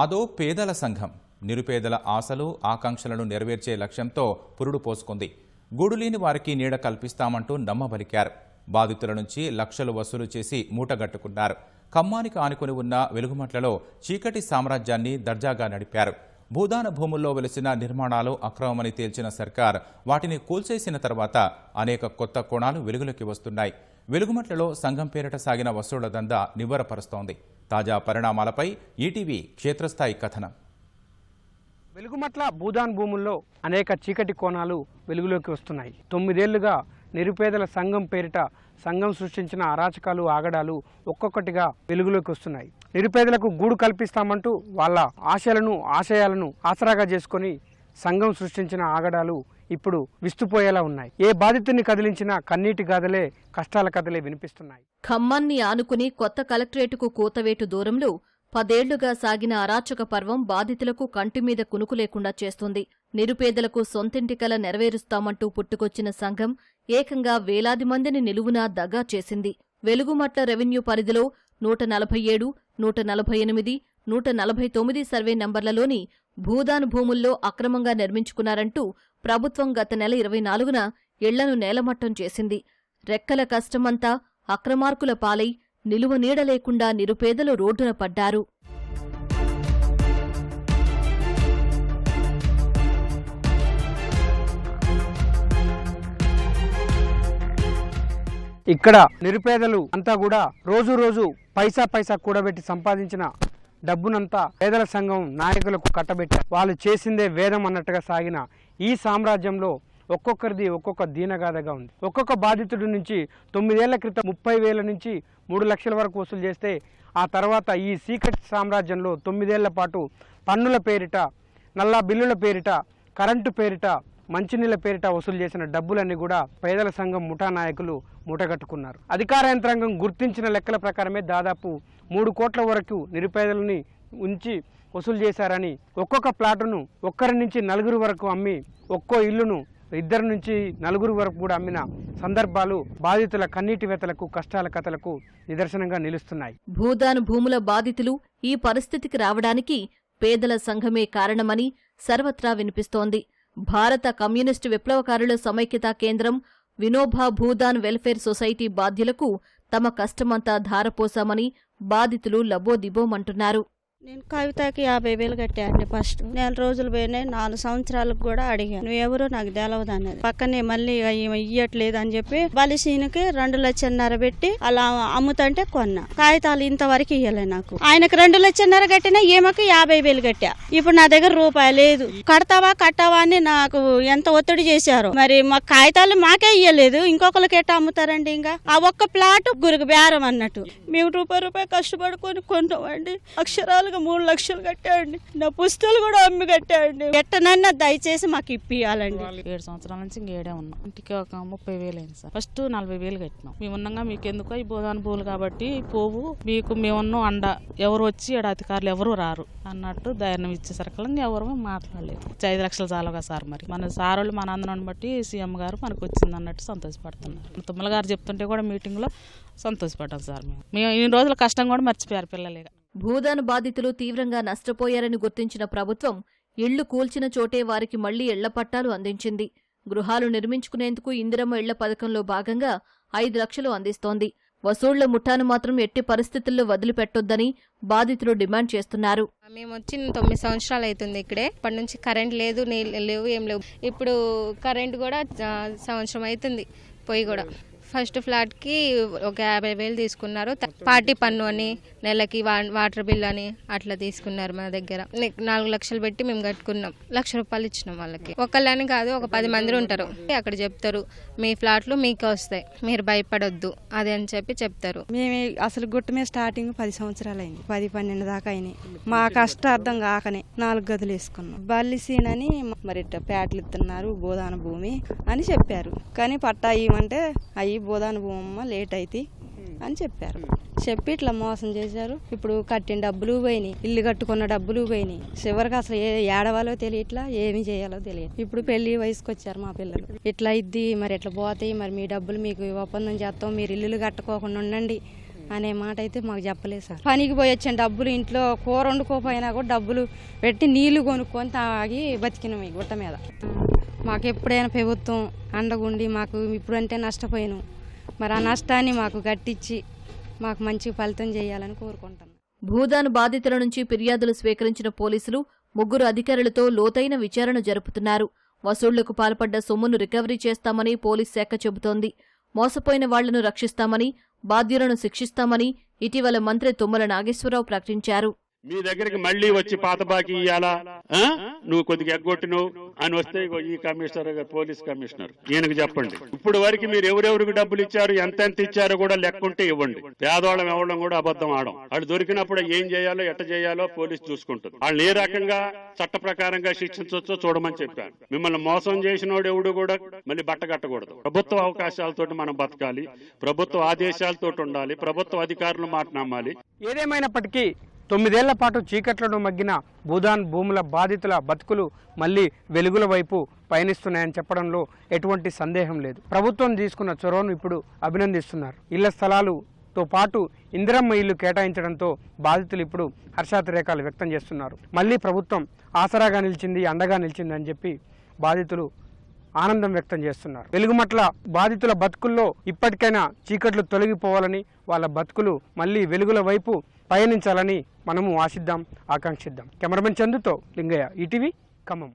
అదో పేదల సంఘం నిరుపేదల ఆశలు ఆకాంక్షలను నెరవేర్చే లక్ష్యంతో పురుడు పోసుకుంది. గూడులేని వారికి నీడ కల్పిస్తామంటూ నమ్మబలికారు. బాధితుల నుంచి లక్షలు వసూలు చేసి మూటగట్టుకున్నారు. ఖమ్మానికి ఆనుకుని ఉన్న వెలుగుమట్లలో చీకటి సామ్రాజ్యాన్ని దర్జాగా నడిపారు. భూదాన భూముల్లో వెలిసిన నిర్మాణాలు అక్రమమని తేల్చిన సర్కార్ వాటిని కూల్చేసిన తర్వాత అనేక కొత్త కోణాలు వెలుగులోకి వస్తున్నాయి. వెలుగుమట్లలో సంఘం పేరిట సాగిన వసూళ్ల దందా నివ్వెరపరుస్తోంది. తాజా పరిణామాలపై ఈటీవీ క్షేత్రస్థాయి కథనం. వెలుగుమట్ల భూదాన్ భూముల్లో అనేక చీకటి కోణాలు వెలుగులోకి వస్తున్నాయి. 9 ఏళ్లుగా నిరుపేదల సంఘం పేరిట సంఘం సృష్టించిన అరాచకాలు ఆగడాలు ఒక్కొక్కటిగా వెలుగులోకి వస్తున్నాయి. నిరుపేదలకు గూడు కల్పిస్తామంటూ వాళ్ళ ఆశయాలను ఆసరాగా చేసుకొని సంఘం సృష్టించిన ఆగడాలు ఇప్పుడు విస్తుపోయేలా ఉన్నాయి. ఏ బాధితుని కదిలించినా కన్నీటి గాథలే కష్టాల కథలే వినిపిస్తున్నాయి. ఖమ్మాన్ని ఆనుకుని కొత్త కలెక్టరేటుకు కూతవేటు దూరంలో 10 ఏళ్లుగా సాగిన అరాచక పర్వం బాధితులకు కంటిమీద కునుకు లేకుండా చేస్తుంది. నిరుపేదలకు సొంతింటి కల నెరవేరుస్తామంటూ పుట్టుకొచ్చిన సంఘం ఏకంగా వేలాది మందిని నిలువునా దగా చేసింది. వెలుగుమట్ల రెవెన్యూ పరిధిలో 147, 148, 149 సర్వే నంబర్లలోని భూదాన్ భూముల్లో అక్రమంగా నిర్మించుకున్నారంటూ ప్రభుత్వం గత నెల 24న ఇళ్లను నేలమట్టం చేసింది. రెక్కల కష్టమంతా అక్రమార్కుల పాలై నిలువ నీడ లేకుండా నిరుపేదలు రోడ్డున పడ్డారు. ఇక్కడ నిరుపేదలు అంతా కూడా రోజు పైసా కూడబెట్టి సంపాదించిన డబ్బునంతా పేదల సంఘం నాయకులకు కట్టబెట్టారు. వాళ్ళు చేసిందే వేదం అన్నట్టుగా సాగిన ఈ సామ్రాజ్యంలో ఒక్కొక్కరిది ఒక్కొక్క దీనగాథగా ఉంది. ఒక్కొక్క బాధితుడి నుంచి 9 ఏళ్ల క్రితం 30,000 నుంచి 3 లక్షల వరకు వసూలు చేస్తే ఆ తర్వాత ఈ సీక్రెట్ సామ్రాజ్యంలో 9 ఏళ్ల పాటు పన్నుల పేరిట, నల్లా బిల్లుల పేరిట, కరెంటు పేరిట, మంచినీళ్ల పేరిట వసూలు చేసిన డబ్బులన్నీ కూడా పేదల సంఘం ముఠా నాయకులు మూటగట్టుకున్నారు. అధికార యంత్రాంగం గుర్తించిన లెక్కల ప్రకారమే దాదాపు 3 కోట్ల వరకు నిరుపేదలని ఉంచి వసూలు చేశారని, ఒక్కొక్క ప్లాటును 1 నుంచి 4 వరకు అమ్మి, ఒక్కో ఇల్లును 2 నుంచి 4 వరకు కూడా అమ్మిన సందర్భాలు బాధితుల కన్నీటి వెతలకు కష్టాల కథలకు నిదర్శనంగా నిలుస్తున్నాయి. భూదాన్ భూముల బాధితులు ఈ పరిస్థితికి రావడానికి పేదల సంఘమే కారణమని సర్వత్రా వినిపిస్తోంది. భారత కమ్యూనిస్టు విప్లవకారుల సమైక్యతా కేంద్రం, వినోబా భూదాన్ వెల్ఫేర్ సొసైటీ బాధ్యులకు తమ కష్టమంతా ధారపోశామని బాధితులు లబోదిబోమంటున్నారు. నేను కవితకి 50,000 కట్టాను. ఫస్ట్ 4 రోజులు పోయినాయి. 4 సంవత్సరాలకు కూడా అడిగాను, నువ్వెవరో నాకు తెలవదు అనేది. పక్కనే మళ్ళీ ఇయ్యట్లేదు అని చెప్పి బలిసీనకి 2,50,000 పెట్టి అలా అమ్ముతుంటే కొన్నా. కాగితాలు ఇంతవరకు ఇయ్యలే నాకు. ఆయనకు 2,50,000 కట్టినా ఈమెకు 50,000 కట్టా. ఇప్పుడు నా దగ్గర రూపాయి లేదు. కట్టావా అని నాకు ఎంత ఒత్తిడి చేశారు. మరి మా కాగితాలు మాకే ఇయ్యలేదు, ఇంకొకరికి ఎట్టా అమ్ముతారండి? ఇంకా ఆ ఒక్క ప్లాట్ గురికి బేరం అన్నట్టు మేము రూపాయి కష్టపడుకొని కొంటామండి. అక్షరాలు 3 లక్షలు కట్టాడండి. నా పుస్తకాలు కూడా అమ్మి కట్టాడండి. ఎట్టనన్నా దయచేసి మాకు ఇప్పియాలండి. 7 సంవత్సరాల నుంచి ఇంకేడే ఉన్నాం. ఇంటికి ఒక 30,000 అయింది సార్. ఫస్ట్ 40,000 కట్టినాం. మేము ఉన్నాగా మీకు ఎందుకో ఈ బోధాన పూలు కాబట్టి పోవు, మీకు మేమున్నాం అండ, ఎవరు వచ్చి అధికారులు ఎవరు రారు అన్నట్టు ధైర్యం ఇచ్చేసరికి ఎవరు మాట్లాడలేదు. 5 లక్షలు చాలుగా సార్. మరి మన సార్ వాళ్ళు మన అందరం బట్టి సీఎం గారు మనకు వచ్చింది అన్నట్టు సంతోషపడుతున్నారు. తుమ్మల గారు చెప్తుంటే కూడా మీటింగ్ లో సంతోషపడ్డాం సార్. మేము ఇన్ని రోజుల కష్టం కూడా మర్చిపోయారు పిల్లలేగా. భూదాన్ బాధితులు తీవ్రంగా నష్టపోయారని గుర్తించిన ప్రభుత్వం ఇళ్లు కూల్చిన చోటే వారికి మళ్లీ ఇళ్ల పట్టాలు అందించింది. గృహాలు నిర్మించుకునేందుకు ఇందిరమ్మ ఇళ్ల పథకంలో భాగంగా 5 లక్షలు అందిస్తోంది. వసూళ్ల ముఠాను మాత్రం ఎట్టి పరిస్థితుల్లో వదిలిపెట్టొద్దని బాధితులు డిమాండ్ చేస్తున్నారు. మేము వచ్చి 9 సంవత్సరాలు అవుతుంది ఇక్కడే. ఇప్పటి నుంచి కరెంట్ లేదు, నీళ్ళు లేవు, ఏం లేవు. ఇప్పుడు కరెంట్ కూడా సంవత్సరం అవుతుంది పోయి కూడా. ఫస్ట్ ఫ్లాట్కి ఒక 50,000 తీసుకున్నారు. పార్టీ పన్ను అని, నెలకి వాటర్ బిల్ అని అట్లా తీసుకున్నారు. మన దగ్గర 4 లక్షలు పెట్టి మేము కట్టుకున్నాం. ₹1,00,000 ఇచ్చినాం వాళ్ళకి. ఒకళ్ళని కాదు, ఒక 10 మంది ఉంటారు. అక్కడ చెప్తారు, మీ ఫ్లాట్లు మీకే వస్తాయి, మీరు భయపడొద్దు అది అని చెప్పి చెప్తారు. మేము అసలు గుట్ట మీద స్టార్టింగ్ 10 సంవత్సరాలు అయింది. 10-12 దాకా అయినాయి. మా కష్టార్థం కాకనే 4 గదులు వేసుకున్నాం. బల్లిసీన్ అని మరి ప్యాట్లు ఇస్తున్నారు, బోధాన భూమి అని చెప్పారు. కానీ పట్టా ఇవ్వమంటే అయ్యి బోధాన భూమమ్మ లేట్ అయితే అని చెప్పారు. చెప్పి ఇట్లా మోసం చేశారు. ఇప్పుడు కట్టిన డబ్బులు పోయినాయి, ఇల్లు కట్టుకున్న డబ్బులు పోయినాయి. చివరికి అసలు ఏడవాలో తెలియట్లా, ఏమి చేయాలో తెలియదు. ఇప్పుడు పెళ్లి వయసుకు వచ్చారు మా పిల్లలు. ఇట్లా ఇద్ది మరి ఎట్లా పోతాయి, మరి మీ డబ్బులు మీకు ఒప్పందం చేస్తాం, మీరు ఇల్లులు కట్టుకోకుండా ఉండండి అనే మాట అయితే మాకు చెప్పలేదు సార్. పనికి పోయి వచ్చిన డబ్బులు ఇంట్లో కూర వండుకోపోయినా కూడా డబ్బులు పెట్టి నీళ్లు కొనుక్కొని తాగి బతికినాం ఈ గుట్ట మీద. మాకు ఎప్పుడైనా ప్రభుత్వం అండగుండి మాకు ఇప్పుడంటే నష్టపోయాను, మరి ఆ నష్టాన్ని మాకు కట్టించి మాకు మంచి ఫలితం చేయాలని కోరుకుంటున్నాను. భూదాన్ బాధితుల నుంచి ఫిర్యాదులు స్వీకరించిన పోలీసులు 3 అధికారులతో లోతైన విచారణ జరుపుతున్నారు. వసూళ్లకు పాల్పడ్డ సొమ్మును రికవరీ చేస్తామని పోలీస్ శాఖ చెబుతోంది. మోసపోయిన వాళ్లను రక్షిస్తామని, బాధ్యులను శిక్షిస్తామని ఇటీవల మంత్రి తుమ్మల నాగేశ్వరరావు ప్రకటించారు. మీ దగ్గరికి మళ్ళీ వచ్చి పాత బాకీ ఇయ్యాలా, నువ్వు కొద్దిగా ఎగ్గొట్టిను అని వస్తే ఈ కమిషనర్ పోలీస్ కమిషనర్ ఈయనకు చెప్పండి. ఇప్పుడు వరకు మీరు ఎవరెవరికి డబ్బులు ఇచ్చారు, ఎంతెంత ఇచ్చారో కూడా లెక్కుంటే ఇవ్వండి. పేదవాళ్ళం ఇవ్వడం కూడా అబద్ధం ఆడం. వాళ్ళు దొరికినప్పుడు ఏం చేయాలో ఎట్ట చేయాలో పోలీసు చూసుకుంటుంది. వాళ్ళని ఏ రకంగా చట్ట ప్రకారంగా శిక్షించవచ్చో చూడమని చెప్పాను. మిమ్మల్ని మోసం చేసినోడు ఎవడు కూడా మళ్ళీ బట్ట కట్టకూడదు. ప్రభుత్వ అవకాశాలతోటి మనం బతకాలి, ప్రభుత్వ ఆదేశాలతో ఉండాలి, ప్రభుత్వ అధికారులు మాట నమ్మాలి. ఏదేమైనప్పటికీ 9 ఏళ్ల పాటు చీకట్లను మగ్గిన భూదాన్ భూముల బాధితుల బతుకులు మళ్లీ వెలుగుల వైపు పయనిస్తున్నాయని చెప్పడంలో ఎటువంటి సందేహం లేదు. ప్రభుత్వం తీసుకున్న చొరవను ఇప్పుడు అభినందిస్తున్నారు. ఇళ్ల స్థలాలతో పాటు ఇందిరమ్మ ఇల్లు కేటాయించడంతో బాధితులు ఇప్పుడు హర్షాతిరేకాలు వ్యక్తం చేస్తున్నారు. మళ్లీ ప్రభుత్వం ఆసరాగా నిలిచింది, అండగా నిలిచిందని చెప్పి బాధితులు ఆనందం వ్యక్తం చేస్తున్నారు. వెలుగుమట్ల బాధితుల బతుకుల్లో ఇప్పటికైనా చీకట్లు తొలగిపోవాలని, వాళ్ళ బతుకులు మళ్లీ వెలుగుల వైపు పయనించాలని మనము ఆశిద్దాం, ఆకాంక్షిద్దాం. కెమెరామెన్ చందుతో లింగయ్య, ఈటీవీ, ఖమ్మం.